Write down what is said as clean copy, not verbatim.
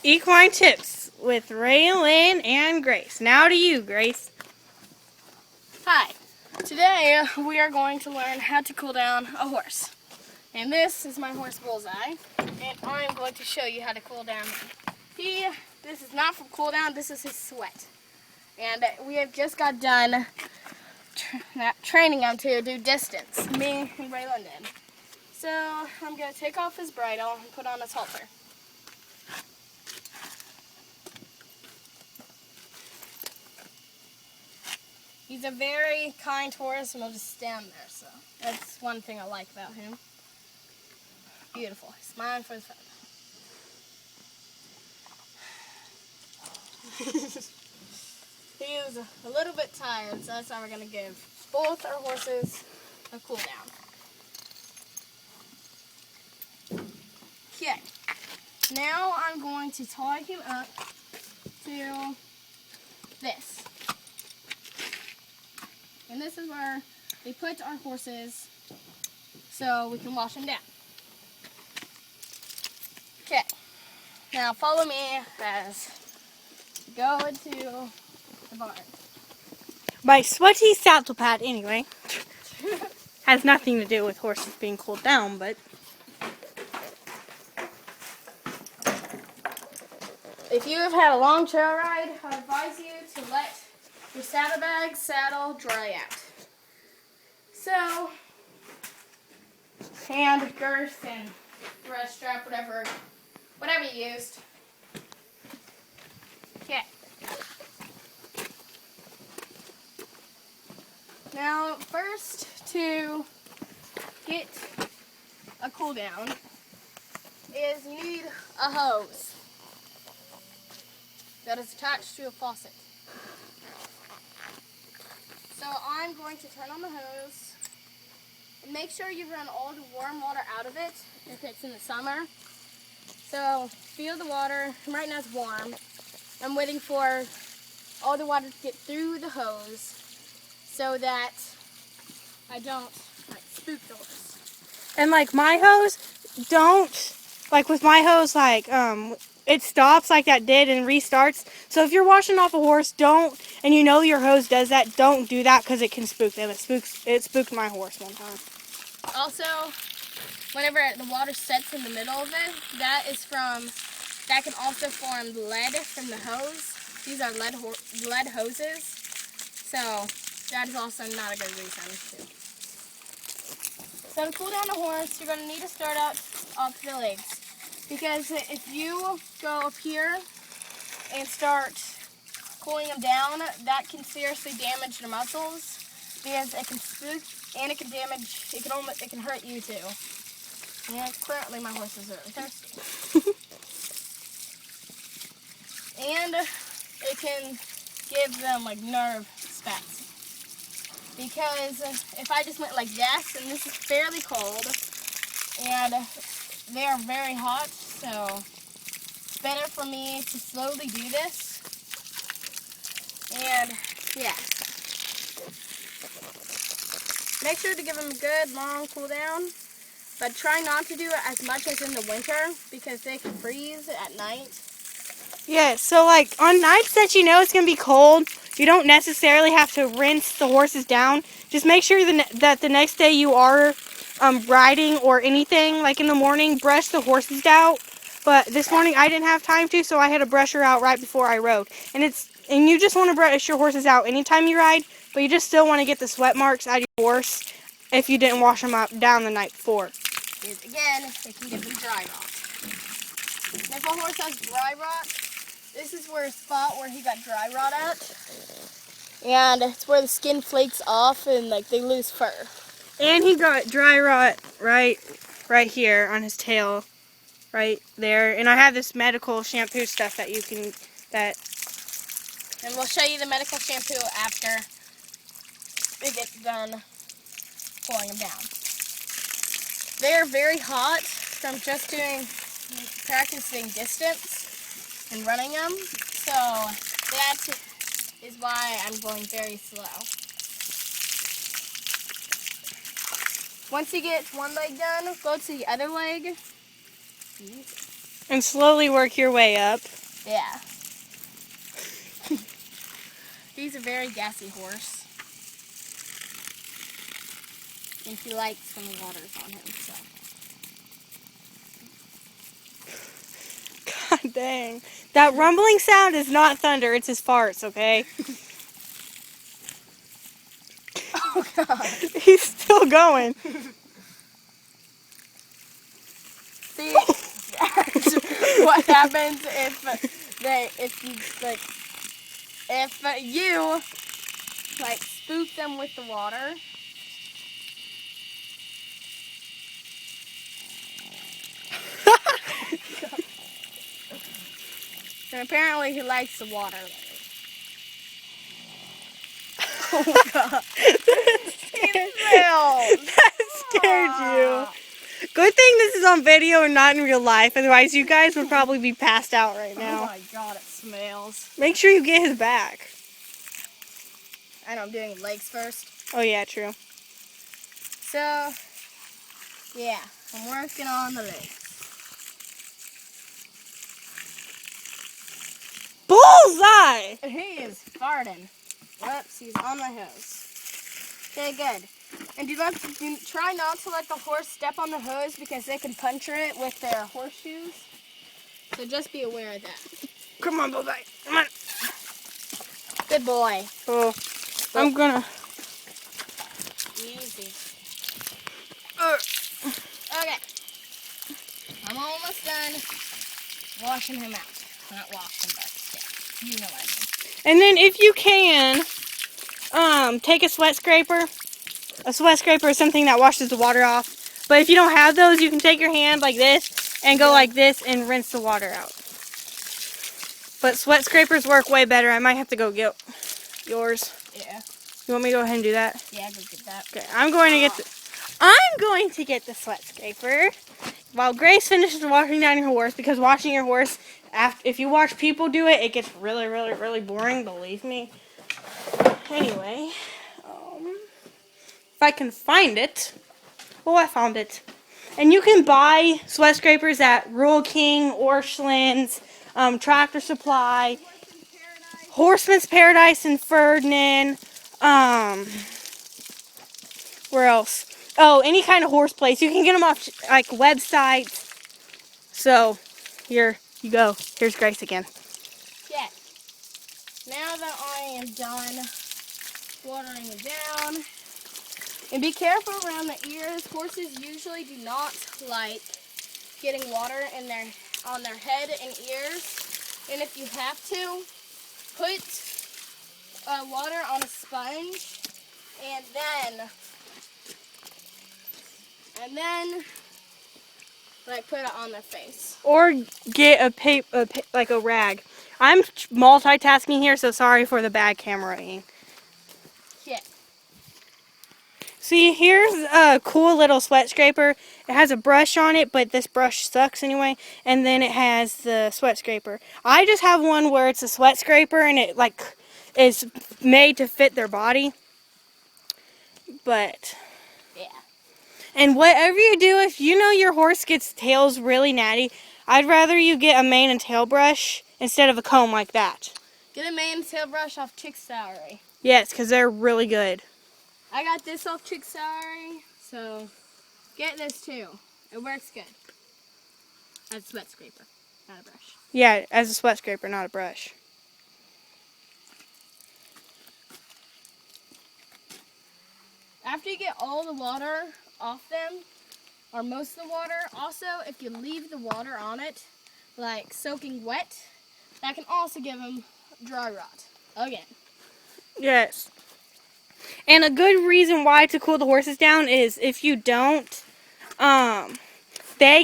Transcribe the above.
Equine Tips with Raylan and Grace. Now to you, Grace. Hi. Today we are going to learn how to cool down a horse. And this is my horse Bullseye. And I'm going to show you how to cool down him. This is not from cool down, this is his sweat. And we have just got done training him to do distance. Me and Raylan did. So I'm going to take off his bridle and put on his halter. He's a very kind horse and will just stand there, so that's one thing I like about him. Beautiful. He's smiling for his friend. He is a little bit tired, so that's why we're going to give both our horses a cool down. Okay. Now I'm going to tie him up to this. And this is where we put our horses so we can wash them down. Okay, now follow me as we go into the barn. My sweaty saddle pad, anyway. Has nothing to do with horses being cooled down, but... If you have had a long trail ride, I advise you to let your saddlebag saddle dry out. So, hand, girth, and thread strap, whatever you used. Okay. Now, first to get a cool down is you need a hose that is attached to a faucet. So I'm going to turn on the hose and make sure you run all the warm water out of it if it's in the summer. So feel the water. Right now it's warm. I'm waiting for all the water to get through the hose so that I don't spook the horse. And like my hose, with my hose, it stops like that did and restarts. So if you're washing off a horse, and you know your hose does that, don't do that because it can spook them. It spooked my horse one time. Also, whenever the water sets in the middle of it, that can also form lead from the hose. These are lead hoses, so that is also not a good reason too. So to cool down the horse, you're going to need to start out off the legs, because if you go up here and start cooling them down, that can seriously damage the muscles, because it can spook and it can damage. It can hurt you too. And currently my horse is really thirsty. And it can give them like nerve spats. Because if I just went like this, and this is fairly cold, and they are very hot, so it's better for me to slowly do this. And yeah. Make sure to give them a good long cool down, but try not to do it as much as in the winter because they can freeze at night. Yeah, so like on nights that you know it's going to be cold, you don't necessarily have to rinse the horses down. Just make sure that the next day you are riding or anything, like in the morning, brush the horses out. But this morning I didn't have time to, so I had to brush her out right before I rode. And you just want to brush your horses out anytime you ride, but you just still want to get the sweat marks out of your horse if you didn't wash them down the night before. Again, it can give them dry rot. And if a horse has dry rot, this is a spot where he got dry rot at. And it's where the skin flakes off and like they lose fur. And he got dry rot right here on his tail, right there. And I have this medical shampoo stuff that And we'll show you the medical shampoo after we get done pulling them down. They are very hot from just practicing distance and running them. So that is why I'm going very slow. Once you get one leg done, go to the other leg. And slowly work your way up. Yeah. He's a very gassy horse. And he likes when the water's on him, so. God dang. That rumbling sound is not thunder, it's his farts, okay? Oh, God. He's still going. See, that's what happens if you spook them with the water. And apparently he likes the water. Oh, God. He smells. That scared you. Good thing this is on video and not in real life, otherwise you guys would probably be passed out right Oh now. my God, it smells. Make sure you get his back. I know, I'm doing legs first. Oh yeah, true. So, yeah, I'm working on the legs. Bullseye! He is farting. Whoops, he's on my hose. Okay, good. And try not to let the horse step on the hose because they can puncture it with their horseshoes. So just be aware of that. Come on, Bullseye. Come on. Good boy. Oh, I'm gonna. Easy. Okay. I'm almost done washing him out. Not washing, but yeah, you know what I mean. And then if you can, take a sweat scraper. A sweat scraper is something that washes the water off. But if you don't have those, you can take your hand like this and go like this and rinse the water out. But sweat scrapers work way better. I might have to go get yours. Yeah. You want me to go ahead and do that? Yeah, go get that. Okay, I'm going to get the sweat scraper while Grace finishes washing down your horse, because washing your horse, if you watch people do it, it gets really, really, really boring, believe me. Anyway, if I can find it. Oh, I found it. And you can buy sweat scrapers at Rural King, Orchlands, Tractor Supply, Horseman's Paradise in Ferdinand, where else? Oh, any kind of horse place. You can get them off like websites. So, here you go. Here's Grace again. Okay. Now that I am done watering it down, and be careful around the ears. Horses usually do not like getting water on their head and ears. And if you have to, put water on a sponge and then put it on their face. Or get like a rag. I'm multitasking here, so sorry for the bad cameraing. Shit. See, here's a cool little sweat scraper. It has a brush on it, but this brush sucks anyway. And then it has the sweat scraper. I just have one where it's a sweat scraper and it is made to fit their body. But yeah. And whatever you do, if you know your horse gets tails really natty, I'd rather you get a mane and tail brush instead of a comb like that. Get a mane and tail brush off Chick Salary. Yes, because they're really good. I got this off Chick Salary, so get this too. It works good. As a sweat scraper, not a brush. Yeah, as a sweat scraper, not a brush. After you get all the water off them, or most of the water, also if you leave the water on it, like soaking wet, that can also give them dry rot. Again. Yes. And a good reason why to cool the horses down is if you don't, they